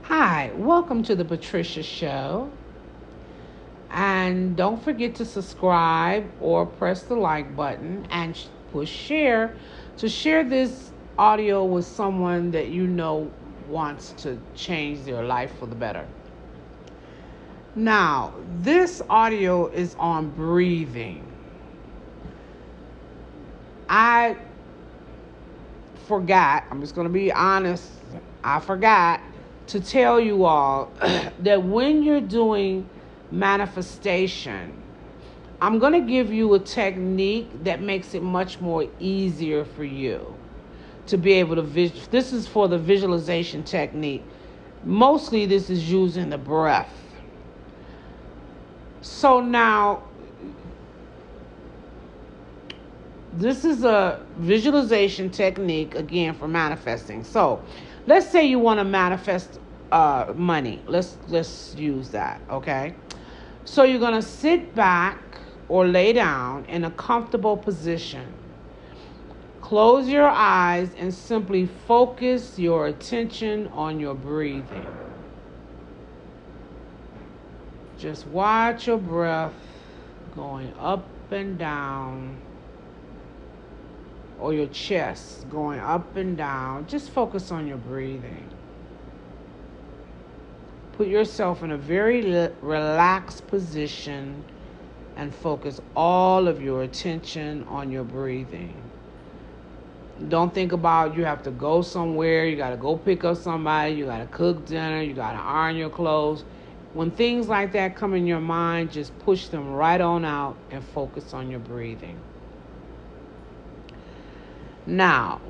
Hi, welcome to the Patricia Show. And don't forget to subscribe or press the like button and push share to share this audio with someone that you know wants to change their life for the better. Now, this audio is on breathing. I forgot, I'm just going to be honest, I forgot to tell you all that when you're doing manifestation, I'm going to give you a technique that makes it much more easier for you to be able to this is for the visualization technique. Mostly this is using the breath. So now this is a visualization technique again for manifesting. So let's say you want to manifest money. Let's use that, okay? So you're going to sit back or lay down in a comfortable position. Close your eyes and simply focus your attention on your breathing. Just watch your breath going up and down, or your chest going up and down. Just focus on your breathing. Put yourself in a very relaxed position and focus all of your attention on your breathing. Don't think about you have to go somewhere, you got to go pick up somebody, you got to cook dinner, you got to iron your clothes. When things like that come in your mind, just push them right on out and focus on your breathing. Now,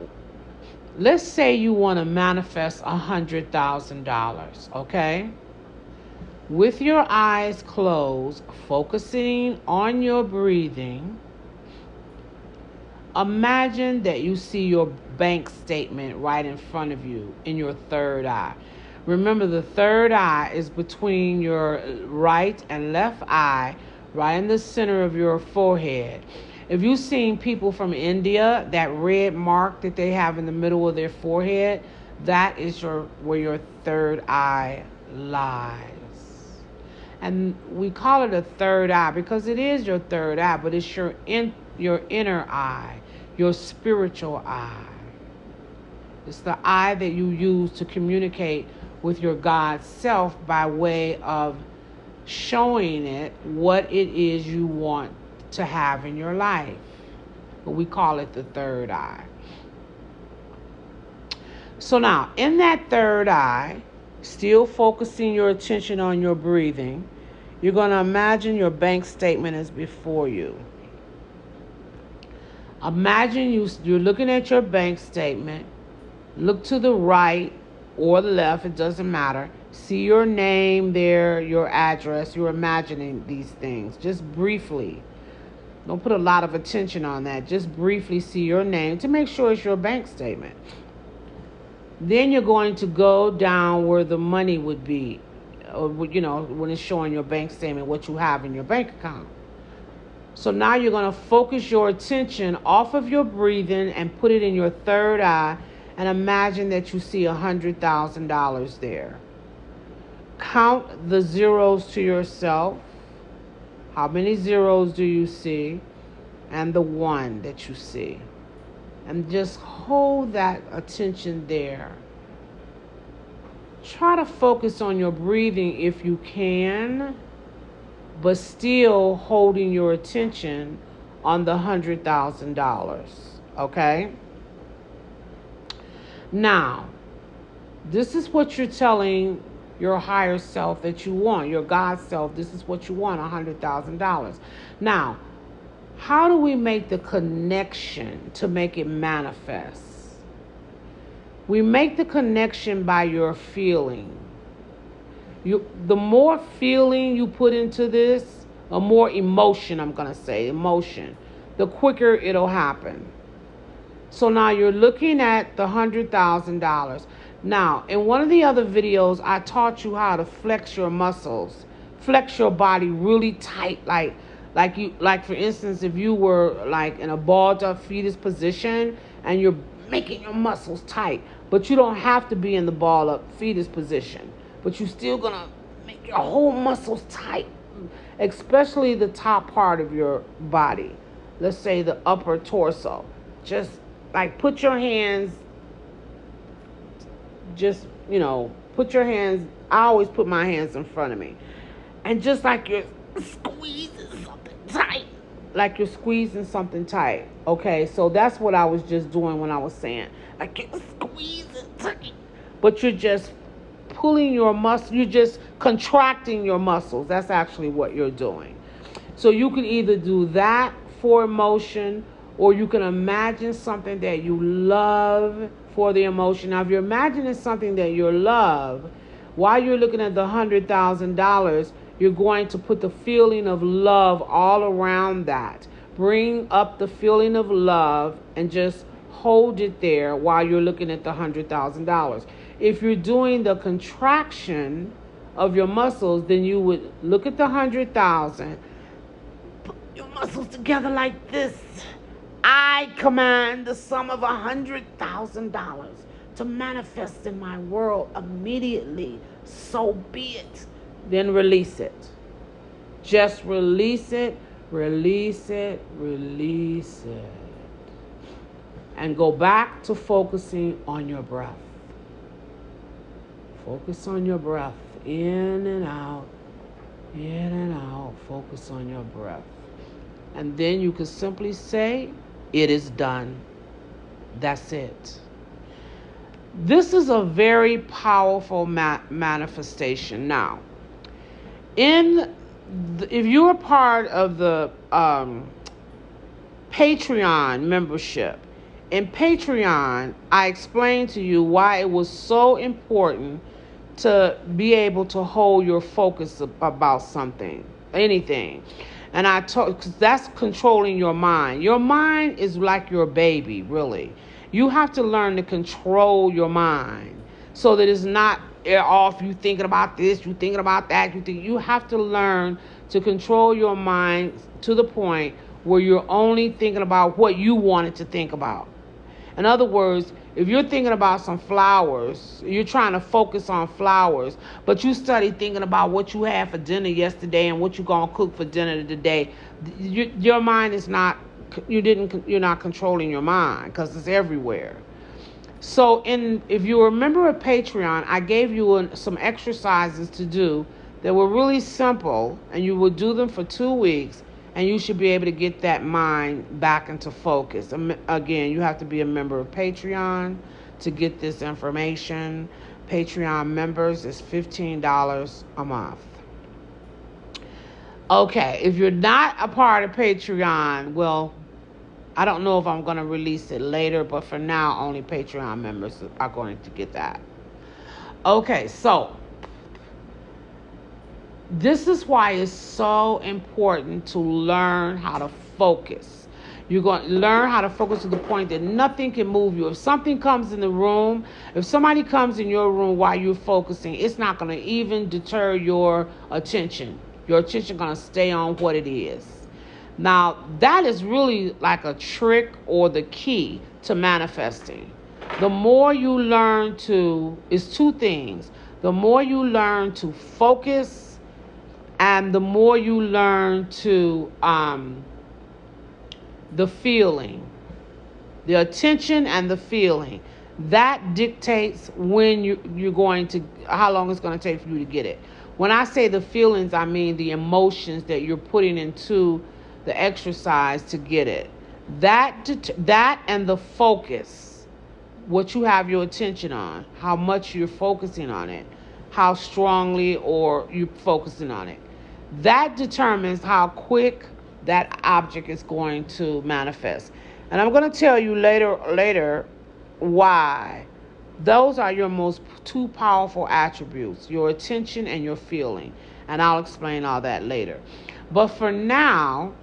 let's say you want to manifest $100,000, okay? With your eyes closed, focusing on your breathing, imagine that you see your bank statement right in front of you in your third eye. Remember, the third eye is between your right and left eye, right in the center of your forehead. If you've seen people from India, that red mark that they have in the middle of their forehead, that is where your third eye lies. And we call it a third eye because it is your third eye, but it's your inner eye, your spiritual eye. It's the eye that you use to communicate with your God self by way of showing it what it is you want to have in your life. But we call it the third eye. So now, in that third eye, still focusing your attention on your breathing, you're going to imagine your bank statement is before you. Imagine you're looking at your bank statement. Look to the right or the left, it doesn't matter. See your name there, your address. You're imagining these things just briefly. Don't put a lot of attention on that. Just briefly see your name to make sure it's your bank statement. Then you're going to go down where the money would be, or when it's showing your bank statement, what you have in your bank account. So now you're going to focus your attention off of your breathing and put it in your third eye and imagine that you see $100,000 there. Count the zeros to yourself. How many zeros do you see? And the one that you see. And just hold that attention there. Try to focus on your breathing if you can, but still holding your attention on the $100,000. Okay? Now, this is what you're telling your higher self that you want, your God self. This is what you want, $100,000. Now, how do we make the connection to make it manifest? We make the connection by your feeling. The more feeling you put into this, or more emotion, emotion, the quicker it'll happen. So now you're looking at the $100,000. Now, in one of the other videos, I taught you how to flex your muscles, flex your body really tight, like for instance, if you were like in a balled up fetus position and you're making your muscles tight, but you don't have to be in the ball up fetus position. but you're still going to make your whole muscles tight, especially the top part of your body. Let's say the upper torso. Just like put your hands, put your hands, I always put my hands in front of me. And just like you're squeezing something tight. Like you're squeezing something tight. Okay, so that's what I was just doing when I was saying. Like you're squeezing tight. But you're just pulling your muscle, you're just contracting your muscles. That's actually what you're doing. So you can either do that for emotion, or you can imagine something that you love for the emotion. Now, if you're imagining something that you love, while you're looking at the $100,000, you're going to put the feeling of love all around that. Bring up the feeling of love and just hold it there while you're looking at the $100,000. If you're doing the contraction of your muscles, then you would look at the 100,000, put your muscles together like this. I command the sum of $100,000 to manifest in my world immediately. So be it. Then release it. Just release it, release it, release it. And go back to focusing on your breath. Focus on your breath. In and out. In and out. Focus on your breath. And then you can simply say, it is done. That's it. This is a very powerful manifestation. Now, if you're part of the Patreon membership, in Patreon, I explained to you why it was so important to be able to hold your focus about something, anything. And I told, because that's controlling your mind. Your mind is like your baby, really. You have to learn to control your mind so that it's not off. You thinking about this, you thinking about that. You have to learn to control your mind to the point where you're only thinking about what you wanted to think about. In other words, if you're thinking about some flowers, you're trying to focus on flowers, but you study thinking about what you had for dinner yesterday and what you're going to cook for dinner today, your mind is not, you're not controlling your mind because it's everywhere. So if you remember at Patreon, I gave you some exercises to do that were really simple, and you would do them for 2 weeks, and you should be able to get that mind back into focus. Again, you have to be a member of Patreon to get this information. Patreon members is $15 a month. Okay, if you're not a part of Patreon, well, I don't know if I'm going to release it later, but for now, only Patreon members are going to get that. Okay, so this is why it's so important to learn how to focus. You're going to learn how to focus to the point that nothing can move you. If something comes in the room, if somebody comes in your room while you're focusing, it's not going to even deter your attention. Your attention is going to stay on what it is. Now, that is really like a trick or the key to manifesting. The more you learn to, it's two things. The more you learn to focus, and the more you learn to, the feeling, the attention and the feeling, that dictates when you're going to, how long it's going to take for you to get it. When I say the feelings, I mean the emotions that you're putting into the exercise to get it. That and the focus, what you have your attention on, how much you're focusing on it, how strongly or you're focusing on it. That determines how quick that object is going to manifest. And I'm going to tell you later why. Those are your two powerful attributes, your attention and your feeling. And I'll explain all that later. But for now,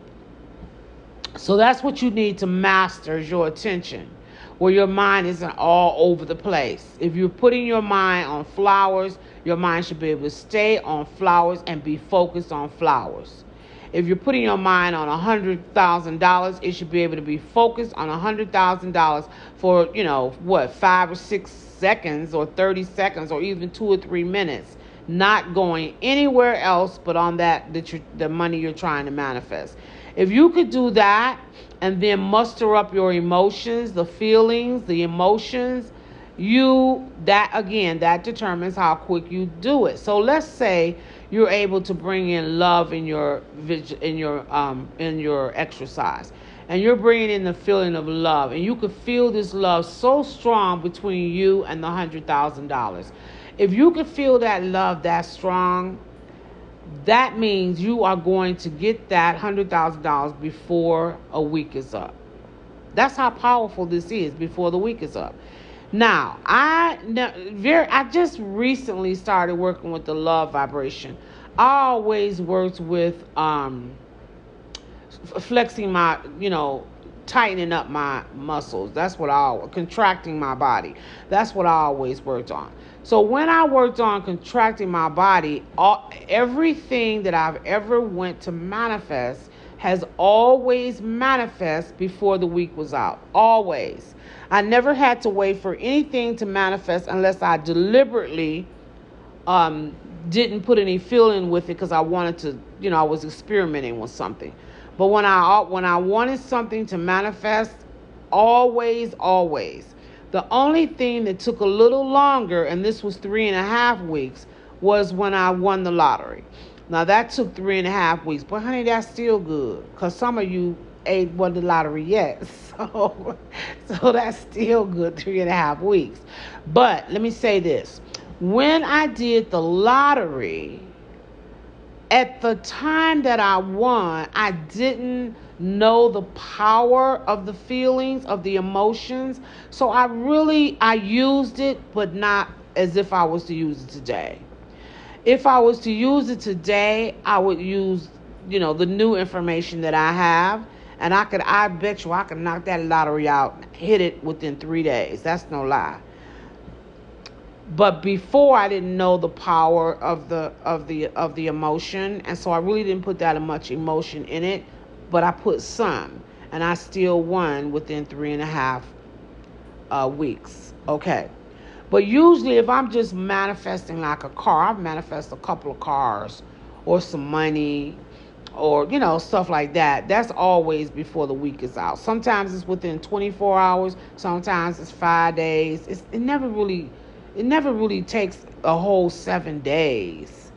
so that's what you need to master is your attention, where your mind isn't all over the place. If you're putting your mind on flowers, your mind should be able to stay on flowers and be focused on flowers. If you're putting your mind on $100,000, it should be able to be focused on $100,000 for, 5 or 6 seconds or 30 seconds or even 2 or 3 minutes. not going anywhere else but on the money you're trying to manifest. If you could do that and then muster up your emotions, the feelings, the emotions, that determines how quick you do it. So let's say you're able to bring in love in your exercise, and you're bringing in the feeling of love, and you could feel this love so strong between you and the $100,000. If you could feel that love that strong, that means you are going to get that $100,000 before a week is up. That's how powerful this is before the week is up. Now, I just recently started working with the love vibration. I always worked with flexing my, tightening up my muscles. Contracting my body. That's what I always worked on. So when I worked on contracting my body, everything that I've ever went to manifest has always manifest before the week was out. Always. I never had to wait for anything to manifest unless I deliberately didn't put any feeling with it because I wanted to, I was experimenting with something. But when I wanted something to manifest, always, the only thing that took a little longer, and this was 3.5 weeks, was when I won the lottery. Now that took 3.5 weeks, but honey, that's still good because some of you ain't won the lottery yet. So that's still good, 3.5 weeks. But let me say this. When I did the lottery, at the time that I won, I didn't know the power of the feelings, of the emotions. So I used it, but not as if I was to use it today. If I was to use it today, I would use, the new information that I have. And I bet you I could knock that lottery out, hit it within 3 days. That's no lie. But before, I didn't know the power of the emotion, and so I really didn't put that much emotion in it. But I put some, and I still won within 3.5 weeks. Okay. But usually, if I'm just manifesting like a car, I've manifested a couple of cars or some money or, stuff like that. That's always before the week is out. Sometimes it's within 24 hours. Sometimes it's 5 days. It never really takes a whole 7 days.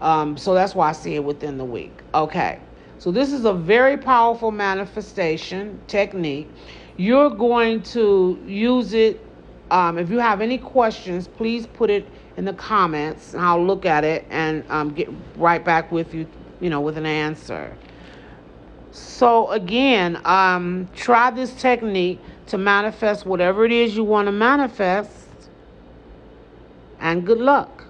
So that's why I see it within the week. Okay. So this is a very powerful manifestation technique. You're going to use it. If you have any questions, please put it in the comments, and I'll look at it and get right back with you, with an answer. So again, try this technique to manifest whatever it is you want to manifest, and good luck.